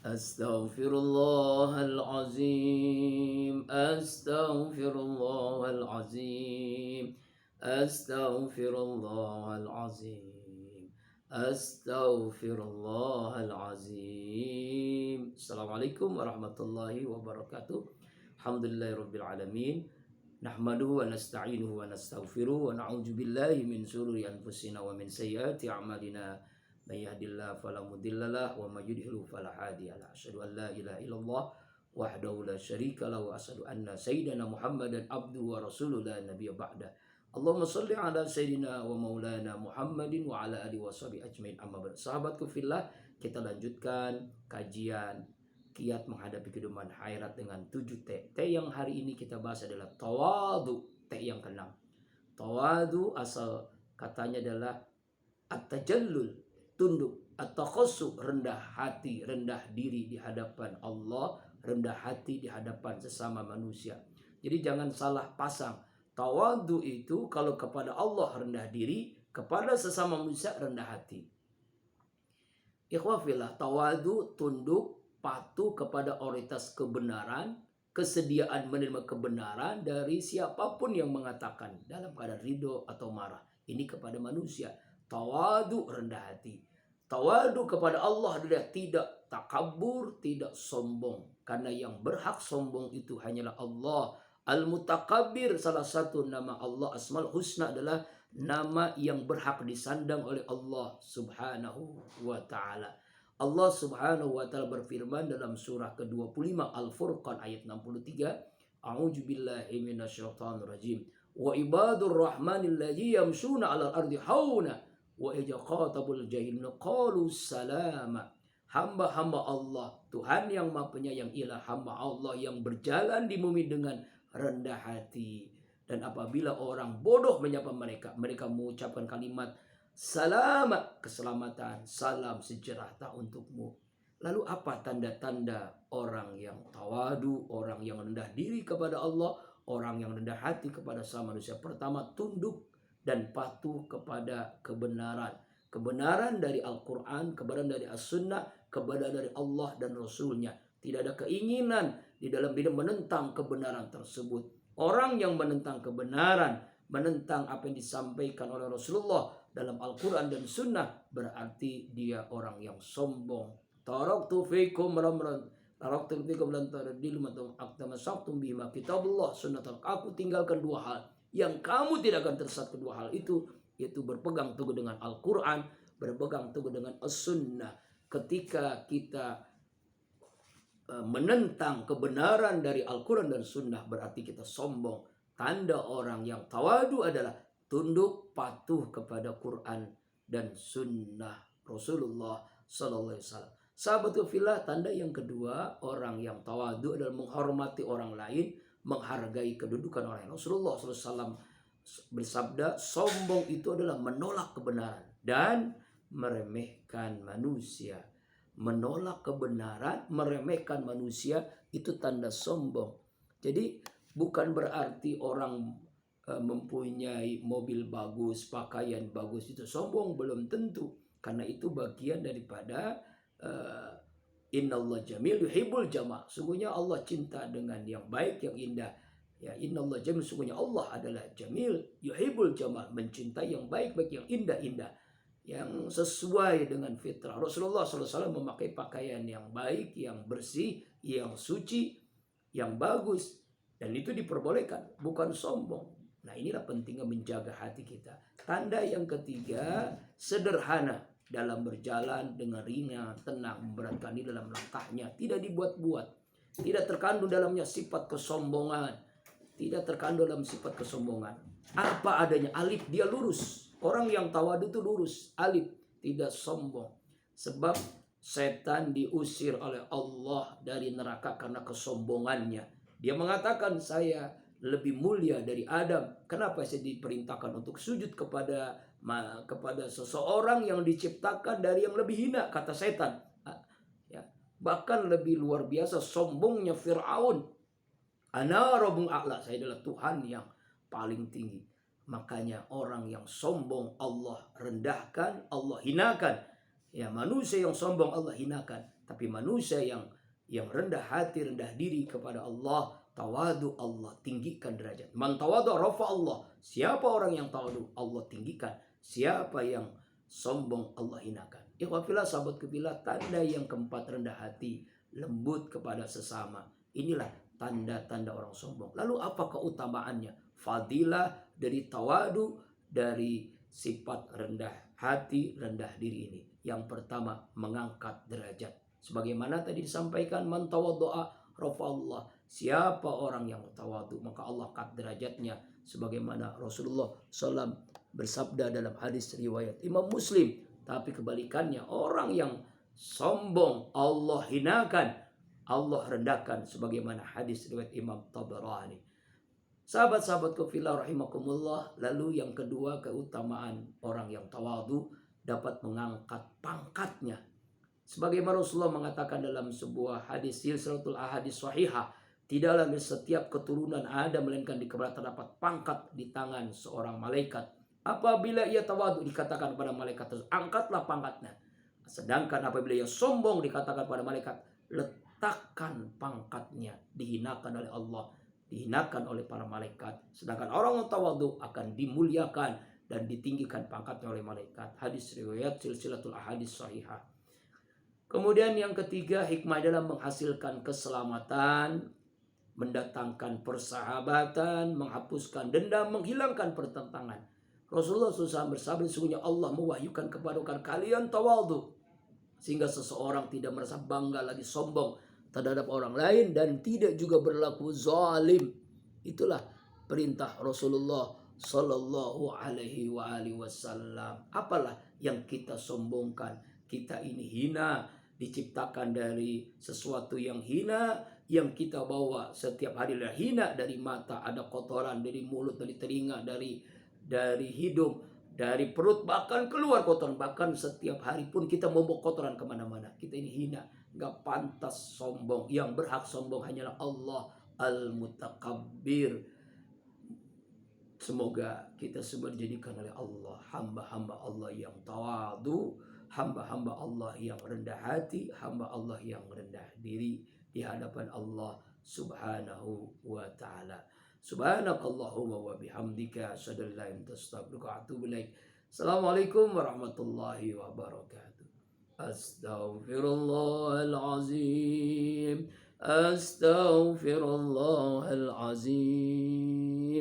Astaghfirullahalazim, astaghfirullahalazim, astaghfirullahalazim, astaghfirullahalazim. Assalamualaikum warahmatullahi wabarakatuh. Alhamdulillahirabbil alamin. Nahmaduhu wa nasta'inuhu wa nastaghfiruh wa na'udzu billahi min shururi anfusina wa min sayyiati a'malina. May yahdihillahu fala mudhillalah wa may yudhlil fala hadiyalah. Asyhadu an la ilaha illallah wahdahu la syarika lahu wa asyhadu anna sayyidina Muhammadan abduhu wa rasuluhu la nabiyya ba'da. Allahumma shalli ala sayyidina wa maulana Muhammadin wa ala alihi washabihi ajmain. Amma ba'd. Sahabatku fillah, kita lanjutkan kajian kiat menghadapi kehidupan akhirat dengan 7 T. T yang hari ini kita bahas adalah tawadu. T yang keenam. Tawadu asal katanya adalah at-tajallul, tunduk, at-takhassu, rendah hati, rendah diri di hadapan Allah, rendah hati di hadapan sesama manusia. Jadi jangan salah pasang. Tawadu itu kalau kepada Allah rendah diri, kepada sesama manusia rendah hati. Ikhwafillah, tawadu, tunduk, patuh kepada otoritas kebenaran, kesediaan menerima kebenaran dari siapapun yang mengatakan dalam keadaan ridho atau marah. Ini kepada manusia. Tawadu, rendah hati. Tawadu kepada Allah adalah tidak takabur, tidak sombong. Karena yang berhak sombong itu hanyalah Allah. Al-Mutakabbir, salah satu nama Allah Asmaul Husna adalah nama yang berhak disandang oleh Allah Subhanahu wa ta'ala. Allah Subhanahu wa ta'ala berfirman dalam surah ke-25 Al-Furqan ayat 63, A'udzu billahi minasyaitonir rajim. Wa ibadur rahmanil ladzina yamshuna 'alal ardi hauna wa idza qatabul jahiluna qalu salama. Hamba-hamba Allah, Tuhan yang Maha Penyayang ialah hamba Allah yang berjalan di bumi dengan rendah hati. Dan apabila orang bodoh menyapa mereka, mereka mengucapkan kalimat selamat, keselamatan, salam sejahtera untukmu. Lalu apa tanda-tanda orang yang tawadu, orang yang rendah diri kepada Allah, orang yang rendah hati kepada sama manusia? Pertama, tunduk dan patuh kepada kebenaran. Kebenaran dari Al-Quran, kebenaran dari As-Sunnah, kebenaran dari Allah dan Rasulnya. Tidak ada keinginan di dalam diri menentang kebenaran tersebut. Orang yang menentang kebenaran, menentang apa yang disampaikan oleh Rasulullah dalam Al-Quran dan Sunnah, berarti dia orang yang sombong. Taraktu fikum ramran, taraktu fikum lan tadillu aktamasaktum bima kitabullah sunnatul. Aku tinggalkan 2 hal yang kamu tidak akan tersesat. Kedua hal itu yaitu berpegang teguh dengan Al-Quran, berpegang teguh dengan As-Sunnah. Ketika kita menentang kebenaran dari Al-Quran dan Sunnah, berarti kita sombong. Tanda orang yang tawadu adalah tunduk patuh kepada Quran dan Sunnah Rasulullah Sallallahu Alaihi Wasallam. Sahabatku fillah, tanda yang kedua orang yang tawadu adalah menghormati orang lain, menghargai kedudukan orang lain. Rasulullah Sallallahu Alaihi Wasallam bersabda, sombong itu adalah menolak kebenaran dan meremehkan manusia. Menolak kebenaran, meremehkan manusia, itu tanda sombong. Jadi bukan berarti orang mempunyai mobil bagus, pakaian bagus itu sombong, belum tentu. Karena itu bagian daripada innallah jamil yuhibbul jamal. Sungguhnya Allah cinta dengan yang baik, yang indah. Ya, innallah jamil, sungguhnya Allah adalah jamil yuhibbul jamal, mencintai yang baik-baik, yang indah-indah, yang sesuai dengan fitrah. Rasulullah SAW memakai pakaian yang baik, yang bersih, yang suci, yang bagus. Dan itu diperbolehkan, bukan sombong. Nah, inilah pentingnya menjaga hati kita. Tanda yang ketiga, sederhana dalam berjalan dengan ringan, tenang, memberatkan diri dalam langkahnya. Tidak dibuat-buat. Tidak terkandung dalamnya sifat kesombongan. Tidak terkandung dalam sifat kesombongan. Apa adanya, alif, dia lurus. Orang yang tawadu itu lurus, alif, tidak sombong. Sebab setan diusir oleh Allah dari neraka karena kesombongannya. Dia mengatakan, saya lebih mulia dari Adam. Kenapa saya diperintahkan untuk sujud kepada seseorang yang diciptakan dari yang lebih hina, kata setan. Ya. Bahkan lebih luar biasa sombongnya Fir'aun. Ana rabbul a'la, saya adalah Tuhan yang paling tinggi. Makanya orang yang sombong Allah rendahkan, Allah hinakan. Ya, manusia yang sombong Allah hinakan. Tapi manusia yang rendah hati, rendah diri kepada Allah, tawadu, Allah tinggikan derajat. Man tawadu rafa Allah. Siapa orang yang tawadu, Allah tinggikan. Siapa yang sombong, Allah hinakan. Ikhwafillah, sahabat kebilah, tanda yang keempat rendah hati, lembut kepada sesama. Inilah tanda-tanda orang sombong. Lalu apa keutamaannya? Fadilah dari tawadu, dari sifat rendah hati, rendah diri ini. Yang pertama, mengangkat derajat. Sebagaimana tadi disampaikan, man tawaddu'a rafa'allah. Siapa orang yang tawadu, maka Allah angkat derajatnya. Sebagaimana Rasulullah SAW bersabda dalam hadis riwayat Imam Muslim. Tapi kebalikannya, orang yang sombong, Allah hinakan, Allah rendahkan. Sebagaimana hadis riwayat Imam Tabarani. Sahabat-sahabatku fillah rahimakumullah. Lalu yang kedua, keutamaan orang yang tawadu, dapat mengangkat pangkatnya. Sebagaimana Rasulullah mengatakan dalam sebuah hadis silsilatul ahadits shahihah, tidaklah dari setiap keturunan Adam melainkan di kepala terdapat pangkat di tangan seorang malaikat. Apabila ia tawadu, dikatakan kepada malaikat tersebut, angkatlah pangkatnya. Sedangkan apabila ia sombong, dikatakan kepada malaikat, letakkan pangkatnya. Dihinakan oleh Allah, dihinakan oleh para malaikat. Sedangkan orang yang tawadu akan dimuliakan dan ditinggikan pangkatnya oleh malaikat. Hadis riwayat silsilatul ahadits shahihah. Kemudian yang ketiga, hikmah dalam menghasilkan keselamatan, mendatangkan persahabatan, menghapuskan dendam, menghilangkan pertentangan. Rasulullah SAW bersabda, sesungguhnya Allah mewahyukan kepada kalian tawadu, sehingga seseorang tidak merasa bangga lagi, sombong terhadap orang lain, dan tidak juga berlaku zalim. Itulah perintah Rasulullah Sallallahu Alaihi Wasallam. Apalah yang kita sombongkan? Kita ini hina, diciptakan dari sesuatu yang hina, yang kita bawa setiap hari adalah hina. Dari mata ada kotoran, dari mulut, dari telinga, dari hidung, dari perut, bahkan keluar kotoran. Bahkan setiap hari pun kita membawa kotoran kemana-mana. Kita ini hina, gak pantas sombong. Yang berhak sombong hanyalah Allah Al-Mutakabbir. Semoga kita semua dijadikan oleh Allah hamba-hamba Allah yang tawadu, hamba-hamba Allah yang rendah hati, hamba Allah yang rendah diri di hadapan Allah Subhanahu wa ta'ala. Subhanakallahumma wa bihamdika asyhadu an la ilaha illa anta astaghfiruka wa atubu ilaik. Assalamualaikum warahmatullahi wabarakatuh. Astaghfirullahalazim. Astaghfirullahalazim.